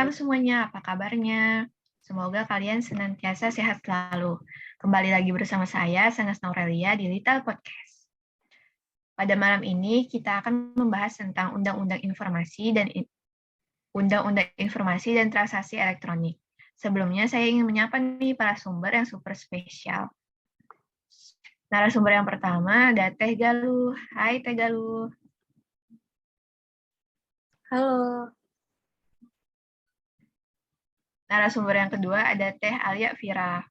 malam semuanya, apa kabarnya? Semoga kalian senantiasa sehat selalu. Kembali lagi bersama saya, Sanas Naurelia di Little Podcast. Pada malam ini, kita akan membahas tentang Undang-Undang Informasi dan Transaksi Elektronik. Sebelumnya, saya ingin menyapa nih para sumber yang super spesial. Narasumber yang pertama ada Teh Galuh. Hai Teh Galuh. Halo. Narasumber yang kedua ada Teh Alia Vira.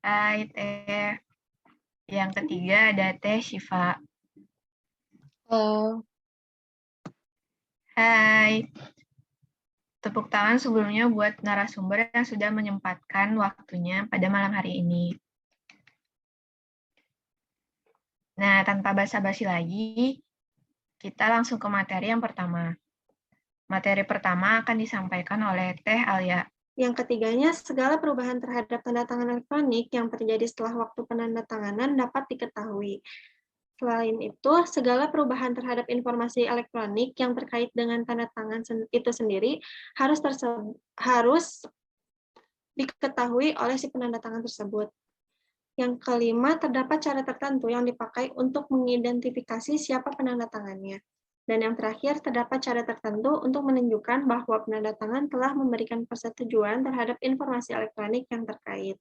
Hai Teh. Yang ketiga ada Teh Syifa. Halo. Hai. Tepuk tangan sebelumnya buat narasumber yang sudah menyempatkan waktunya pada malam hari ini. Nah, tanpa basa-basi lagi, kita langsung ke materi yang pertama. Materi pertama akan disampaikan oleh Teh Alia. Yang ketiganya, segala perubahan terhadap tanda tangan elektronik yang terjadi setelah waktu penandatanganan dapat diketahui. Selain itu, segala perubahan terhadap informasi elektronik yang terkait dengan tanda tangan itu sendiri harus diketahui oleh si penandatangan tersebut. Yang kelima, terdapat cara tertentu yang dipakai untuk mengidentifikasi siapa penandatangannya. Dan yang terakhir, terdapat cara tertentu untuk menunjukkan bahwa penandatangan telah memberikan persetujuan terhadap informasi elektronik yang terkait.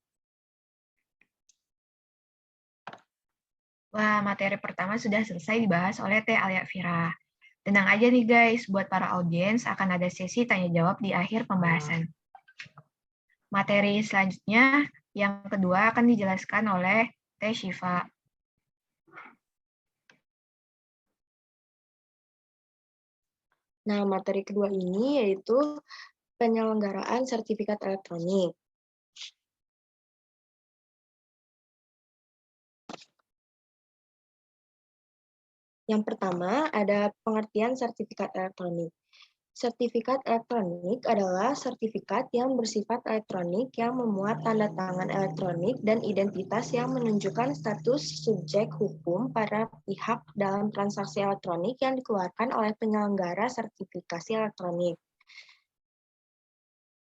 Wah, materi pertama sudah selesai dibahas oleh Teh Alia Vira. Tenang aja nih guys, buat para audiens akan ada sesi tanya-jawab di akhir pembahasan. Materi selanjutnya, yang kedua akan dijelaskan oleh Teh Syifa. Nah, materi kedua ini yaitu penyelenggaraan sertifikat elektronik. Yang pertama, ada pengertian sertifikat elektronik. Sertifikat elektronik adalah sertifikat yang bersifat elektronik yang memuat tanda tangan elektronik dan identitas yang menunjukkan status subjek hukum para pihak dalam transaksi elektronik yang dikeluarkan oleh penyelenggara sertifikasi elektronik.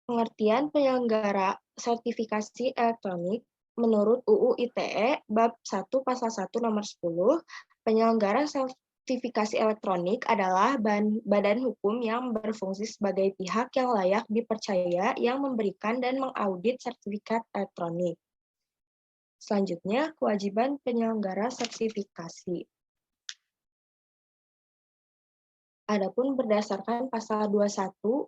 Pengertian penyelenggara sertifikasi elektronik menurut UU ITE Bab 1 Pasal 1 Nomor 10, penyelenggara sertifikasi elektronik adalah badan hukum yang berfungsi sebagai pihak yang layak dipercaya yang memberikan dan mengaudit sertifikat elektronik. Selanjutnya, kewajiban penyelenggara sertifikasi. Adapun berdasarkan Pasal 21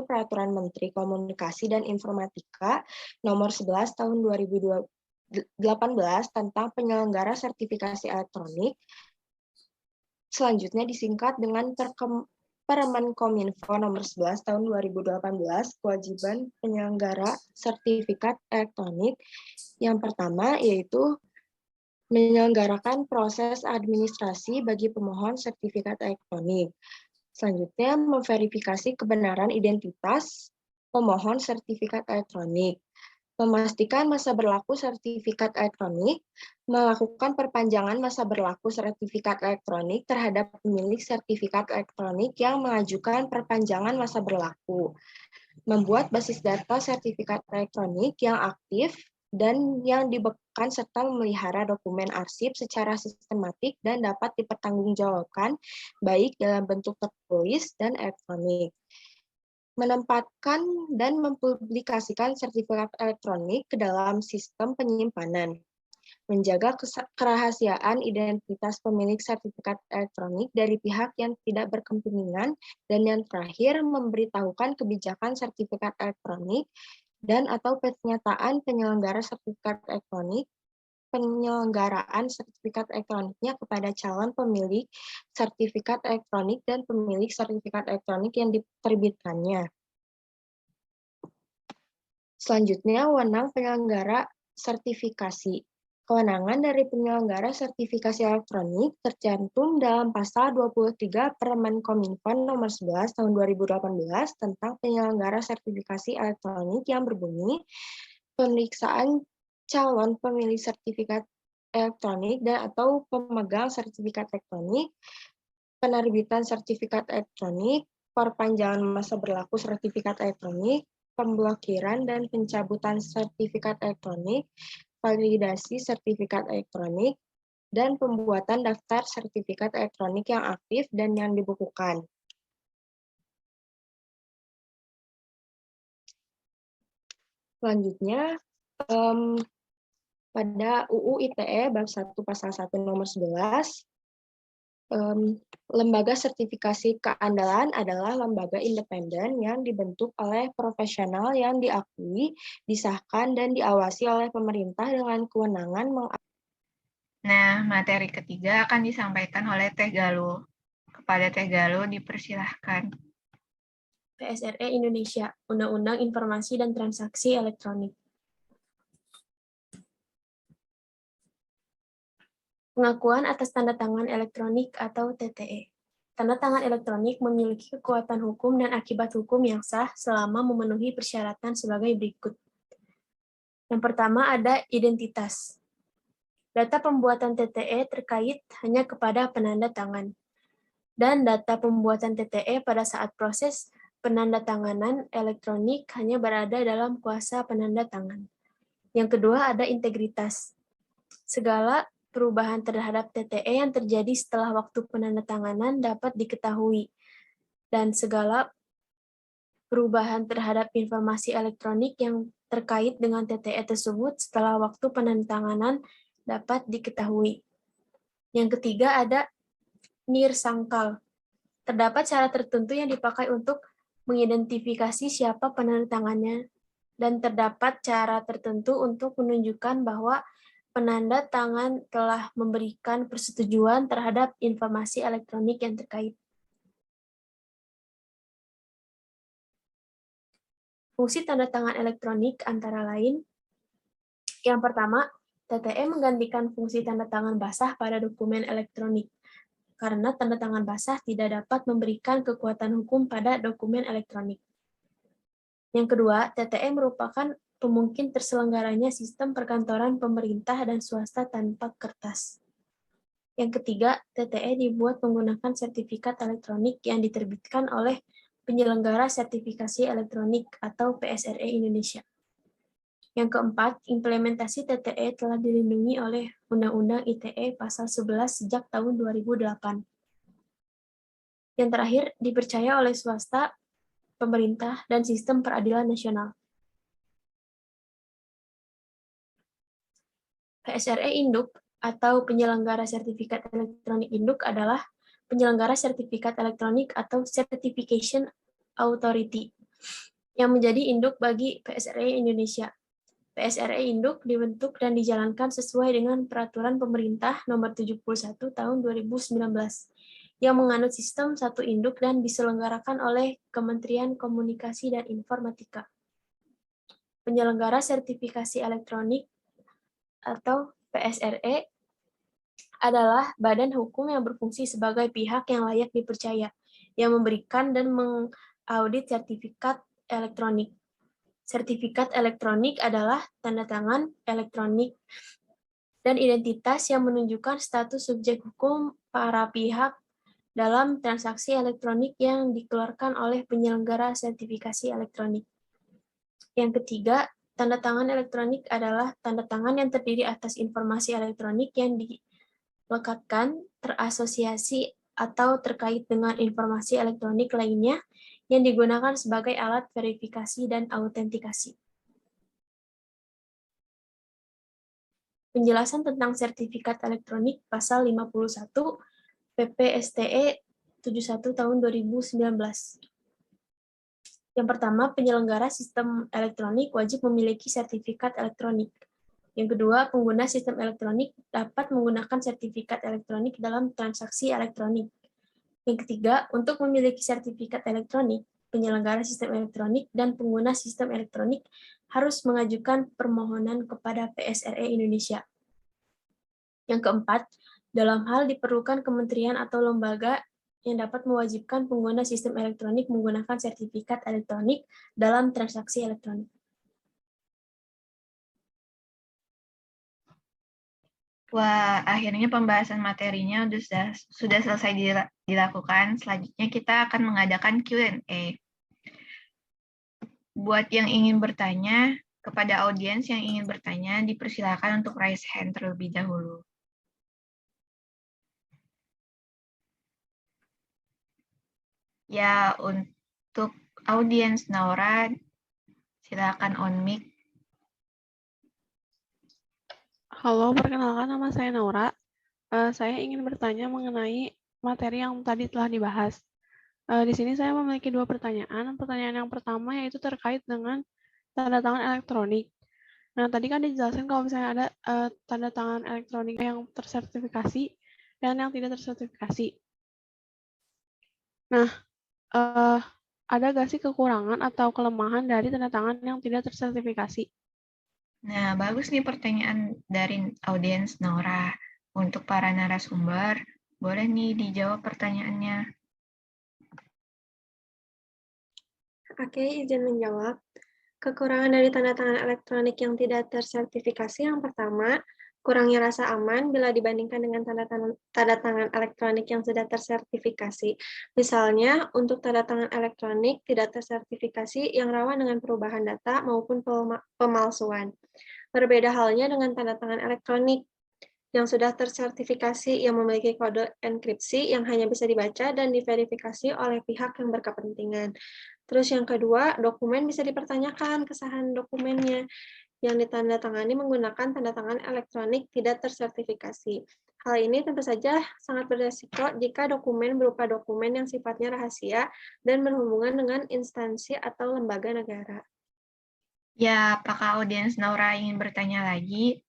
Peraturan Menteri Komunikasi dan Informatika Nomor 11 Tahun 2018 tentang penyelenggara sertifikasi elektronik, selanjutnya disingkat dengan Permenkominfo Nomor 11 Tahun 2018, kewajiban penyelenggara sertifikat elektronik. Yang pertama yaitu menyelenggarakan proses administrasi bagi pemohon sertifikat elektronik. Selanjutnya, memverifikasi kebenaran identitas pemohon sertifikat elektronik, memastikan masa berlaku sertifikat elektronik, melakukan perpanjangan masa berlaku sertifikat elektronik terhadap pemilik sertifikat elektronik yang mengajukan perpanjangan masa berlaku, membuat basis data sertifikat elektronik yang aktif dan yang dibekukan serta memelihara dokumen arsip secara sistematik dan dapat dipertanggungjawabkan baik dalam bentuk tertulis dan elektronik. Menempatkan dan mempublikasikan sertifikat elektronik ke dalam sistem penyimpanan. Menjaga kerahasiaan identitas pemilik sertifikat elektronik dari pihak yang tidak berkepentingan, dan yang terakhir memberitahukan kebijakan sertifikat elektronik dan atau pernyataan penyelenggaraan sertifikat elektroniknya kepada calon pemilik sertifikat elektronik dan pemilik sertifikat elektronik yang diterbitkannya. Selanjutnya, wewenang penyelenggara sertifikasi. Kewenangan dari penyelenggara sertifikasi elektronik tercantum dalam Pasal 23 Permenkominfo Nomor 11 Tahun 2018 tentang penyelenggara sertifikasi elektronik yang berbunyi, pemeriksaan calon pemilik sertifikat elektronik dan atau pemegang sertifikat elektronik, penerbitan sertifikat elektronik, perpanjangan masa berlaku sertifikat elektronik, pemblokiran dan pencabutan sertifikat elektronik, validasi sertifikat elektronik, dan pembuatan daftar sertifikat elektronik yang aktif dan yang dibukukan. Selanjutnya, pada UU ITE bab 1 pasal 1 nomor 11, lembaga sertifikasi keandalan adalah lembaga independen yang dibentuk oleh profesional yang diakui, disahkan, dan diawasi oleh pemerintah dengan kewenangan Nah, materi ketiga akan disampaikan oleh Teh Galuh. Kepada Teh Galuh dipersilahkan. PSRE Indonesia, Undang-Undang Informasi dan Transaksi Elektronik. Pengakuan atas tanda tangan elektronik atau TTE. Tanda tangan elektronik memiliki kekuatan hukum dan akibat hukum yang sah selama memenuhi persyaratan sebagai berikut. Yang pertama ada identitas. Data pembuatan TTE terkait hanya kepada penanda tangan. Dan data pembuatan TTE pada saat proses penandatanganan elektronik hanya berada dalam kuasa penanda tangan. Yang kedua ada integritas. Segala perubahan terhadap TTE yang terjadi setelah waktu penandatanganan dapat diketahui, dan segala perubahan terhadap informasi elektronik yang terkait dengan TTE tersebut setelah waktu penandatanganan dapat diketahui. Yang ketiga ada nirsangkal. Terdapat cara tertentu yang dipakai untuk mengidentifikasi siapa penandatangannya, dan terdapat cara tertentu untuk menunjukkan bahwa penanda tangan telah memberikan persetujuan terhadap informasi elektronik yang terkait. Fungsi tanda tangan elektronik antara lain, yang pertama, TTE menggantikan fungsi tanda tangan basah pada dokumen elektronik, karena tanda tangan basah tidak dapat memberikan kekuatan hukum pada dokumen elektronik. Yang kedua, TTE merupakan pemungkin terselenggaranya sistem perkantoran pemerintah dan swasta tanpa kertas. Yang ketiga, TTE dibuat menggunakan sertifikat elektronik yang diterbitkan oleh penyelenggara sertifikasi elektronik atau PSRE Indonesia. Yang keempat, implementasi TTE telah dilindungi oleh Undang-Undang ITE pasal 11 sejak tahun 2008. Yang terakhir, dipercaya oleh swasta, pemerintah, dan sistem peradilan nasional. PSRE Induk atau penyelenggara sertifikat elektronik induk adalah penyelenggara sertifikat elektronik atau Certification Authority yang menjadi induk bagi PSRE Indonesia. PSRE Induk dibentuk dan dijalankan sesuai dengan Peraturan Pemerintah Nomor 71 Tahun 2019 yang menganut sistem satu induk dan diselenggarakan oleh Kementerian Komunikasi dan Informatika. Penyelenggara sertifikasi elektronik atau PSRE adalah badan hukum yang berfungsi sebagai pihak yang layak dipercaya, yang memberikan dan mengaudit sertifikat elektronik. Sertifikat elektronik adalah tanda tangan elektronik dan identitas yang menunjukkan status subjek hukum para pihak dalam transaksi elektronik yang dikeluarkan oleh penyelenggara sertifikasi elektronik. Yang ketiga, tanda tangan elektronik adalah tanda tangan yang terdiri atas informasi elektronik yang dilekatkan, terasosiasi, atau terkait dengan informasi elektronik lainnya yang digunakan sebagai alat verifikasi dan autentikasi. Penjelasan tentang sertifikat elektronik pasal 51 PPSTE 71 tahun 2019. Yang pertama, penyelenggara sistem elektronik wajib memiliki sertifikat elektronik. Yang kedua, pengguna sistem elektronik dapat menggunakan sertifikat elektronik dalam transaksi elektronik. Yang ketiga, untuk memiliki sertifikat elektronik, penyelenggara sistem elektronik dan pengguna sistem elektronik harus mengajukan permohonan kepada PSRE Indonesia. Yang keempat, dalam hal diperlukan kementerian atau lembaga yang dapat mewajibkan pengguna sistem elektronik menggunakan sertifikat elektronik dalam transaksi elektronik. Wah, akhirnya pembahasan materinya sudah selesai dilakukan. Selanjutnya kita akan mengadakan Q&A. Buat yang ingin bertanya, kepada audiens yang ingin bertanya, dipersilakan untuk raise hand terlebih dahulu. Ya, untuk audiens Naura, silakan on mic. Halo, perkenalkan nama saya Naura. Saya ingin bertanya mengenai materi yang tadi telah dibahas. Di sini saya memiliki 2 pertanyaan. Pertanyaan yang pertama yaitu terkait dengan tanda tangan elektronik. Nah, tadi kan dijelaskan kalau misalnya ada tanda tangan elektronik yang tersertifikasi dan yang tidak tersertifikasi. Nah, ada nggak sih kekurangan atau kelemahan dari tanda tangan yang tidak tersertifikasi? Nah, bagus nih pertanyaan dari audiens Naura. Untuk para narasumber, boleh nih dijawab pertanyaannya. Oke, izin menjawab. Kekurangan dari tanda tangan elektronik yang tidak tersertifikasi yang pertama, kurangnya rasa aman bila dibandingkan dengan tanda tangan elektronik yang sudah tersertifikasi. Misalnya, untuk tanda tangan elektronik tidak tersertifikasi yang rawan dengan perubahan data maupun pemalsuan. Berbeda halnya dengan tanda tangan elektronik yang sudah tersertifikasi yang memiliki kode enkripsi yang hanya bisa dibaca dan diverifikasi oleh pihak yang berkepentingan. Terus yang kedua, dokumen bisa dipertanyakan kesahihan dokumennya yang ditandatangani menggunakan tanda tangan elektronik tidak tersertifikasi. Hal ini tentu saja sangat beresiko jika dokumen berupa dokumen yang sifatnya rahasia dan berhubungan dengan instansi atau lembaga negara. Ya, apakah audiens Naura ingin bertanya lagi?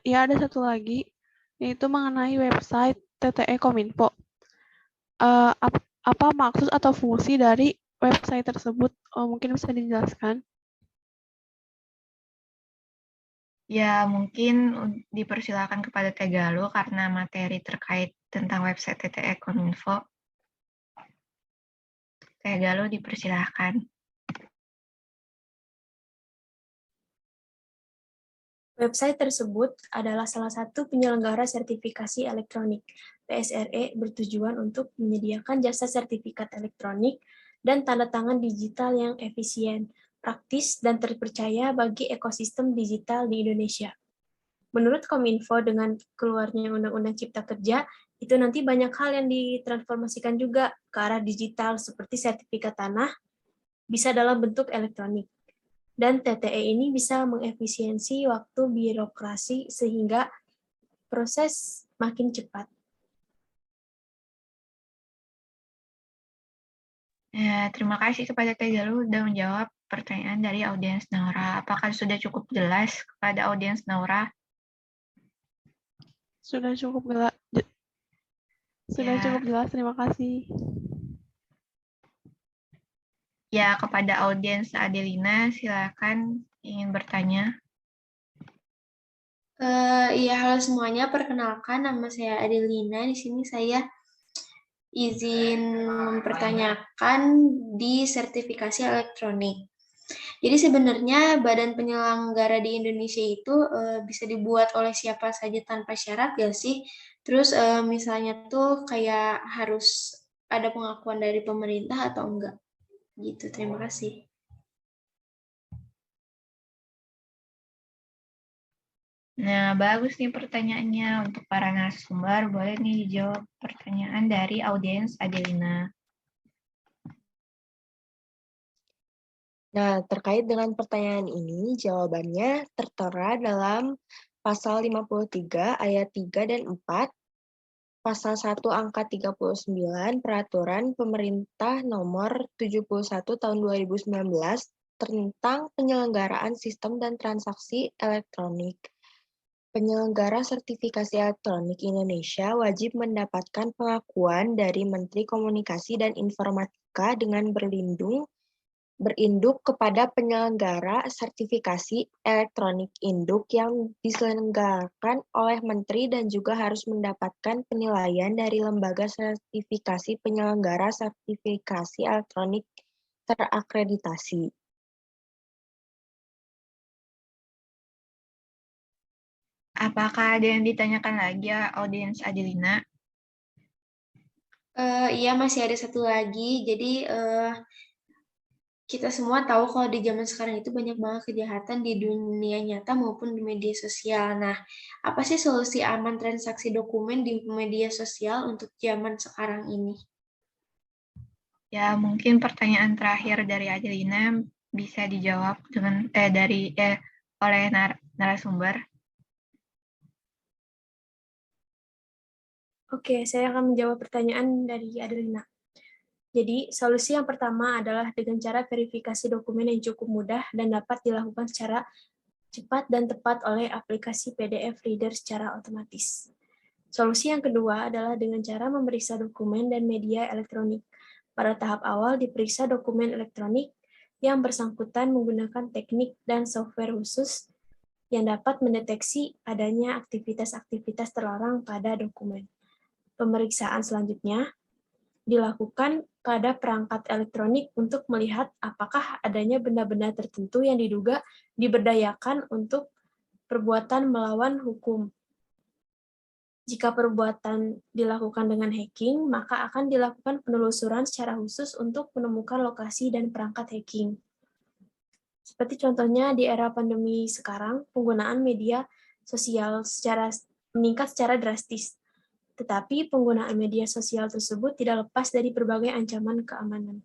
Ya, ada satu lagi, yaitu mengenai website TTE Kominfo. Apa maksud atau fungsi dari website tersebut? Mungkin bisa dijelaskan? Ya, mungkin dipersilakan kepada Tegalu karena materi terkait tentang website TTE Kominfo. Tegalu dipersilakan. Website tersebut adalah salah satu penyelenggara sertifikasi elektronik. PSRE bertujuan untuk menyediakan jasa sertifikat elektronik dan tanda tangan digital yang efisien, praktis, dan terpercaya bagi ekosistem digital di Indonesia. Menurut Kominfo, dengan keluarnya Undang-Undang Cipta Kerja, itu nanti banyak hal yang ditransformasikan juga ke arah digital, seperti sertifikat tanah, bisa dalam bentuk elektronik. Dan TTE ini bisa mengefisiensi waktu birokrasi sehingga proses makin cepat. Ya, terima kasih kepada Tegalu sudah menjawab pertanyaan dari audiens Naura. Apakah sudah cukup jelas kepada audiens Naura? Sudah cukup jelas, terima kasih. Ya, kepada audiens Adelina, silakan ingin bertanya. Iya, halo semuanya. Perkenalkan, nama saya Adelina. Di sini saya izin mempertanyakan di sertifikasi elektronik. Jadi sebenarnya badan penyelenggara di Indonesia itu bisa dibuat oleh siapa saja tanpa syarat, gak sih? Terus misalnya tuh kayak harus ada pengakuan dari pemerintah atau enggak? Gitu, terima kasih. Nah, bagus nih pertanyaannya. Untuk para narasumber, boleh nih dijawab pertanyaan dari audiens Adelina. Nah, terkait dengan pertanyaan ini, jawabannya tertera dalam pasal 53 ayat 3 dan 4, pasal 1 angka 39 Peraturan Pemerintah Nomor 71 Tahun 2019 tentang penyelenggaraan sistem dan transaksi elektronik. Penyelenggara sertifikasi elektronik Indonesia wajib mendapatkan pengakuan dari Menteri Komunikasi dan Informatika dengan berinduk kepada penyelenggara sertifikasi elektronik induk yang diselenggarakan oleh Menteri dan juga harus mendapatkan penilaian dari lembaga sertifikasi penyelenggara sertifikasi elektronik terakreditasi. Apakah ada yang ditanyakan lagi ya, audiens Adelina? Iya, masih ada satu lagi. Jadi, kita semua tahu kalau di zaman sekarang itu banyak banget kejahatan di dunia nyata maupun di media sosial. Nah, apa sih solusi aman transaksi dokumen di media sosial untuk zaman sekarang ini? Ya, mungkin pertanyaan terakhir dari Adelina bisa dijawab dengan oleh narasumber. Oke, saya akan menjawab pertanyaan dari Adelina. Jadi, solusi yang pertama adalah dengan cara verifikasi dokumen yang cukup mudah dan dapat dilakukan secara cepat dan tepat oleh aplikasi PDF Reader secara otomatis. Solusi yang kedua adalah dengan cara memeriksa dokumen dan media elektronik. Pada tahap awal, diperiksa dokumen elektronik yang bersangkutan menggunakan teknik dan software khusus yang dapat mendeteksi adanya aktivitas-aktivitas terlarang pada dokumen. Pemeriksaan selanjutnya dilakukan pada perangkat elektronik untuk melihat apakah adanya benda-benda tertentu yang diduga diberdayakan untuk perbuatan melawan hukum. Jika perbuatan dilakukan dengan hacking, maka akan dilakukan penelusuran secara khusus untuk menemukan lokasi dan perangkat hacking. Seperti contohnya di era pandemi sekarang, penggunaan media sosial meningkat secara drastis. Tetapi penggunaan media sosial tersebut tidak lepas dari berbagai ancaman keamanan.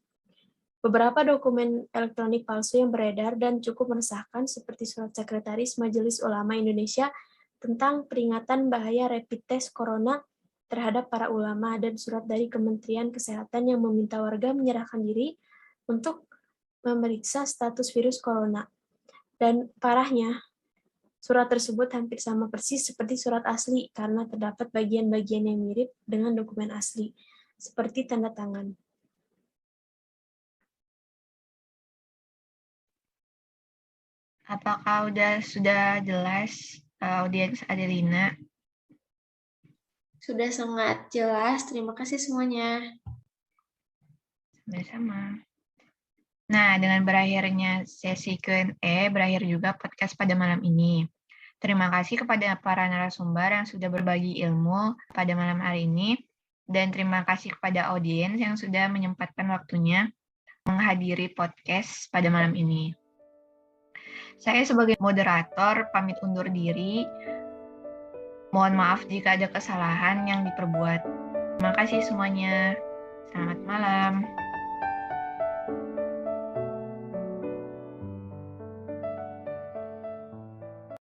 Beberapa dokumen elektronik palsu yang beredar dan cukup meresahkan seperti surat Sekretaris Majelis Ulama Indonesia tentang peringatan bahaya rapid test corona terhadap para ulama dan surat dari Kementerian Kesehatan yang meminta warga menyerahkan diri untuk memeriksa status virus corona. Dan parahnya, surat tersebut hampir sama persis seperti surat asli karena terdapat bagian-bagian yang mirip dengan dokumen asli, seperti tanda tangan. Apakah sudah jelas audiens Adelina? Sudah sangat jelas. Terima kasih semuanya. Sama-sama. Nah, dengan berakhirnya sesi Q&A, berakhir juga podcast pada malam ini. Terima kasih kepada para narasumber yang sudah berbagi ilmu pada malam hari ini, dan terima kasih kepada audiens yang sudah menyempatkan waktunya menghadiri podcast pada malam ini. Saya sebagai moderator pamit undur diri. Mohon maaf jika ada kesalahan yang diperbuat. Terima kasih semuanya. Selamat malam.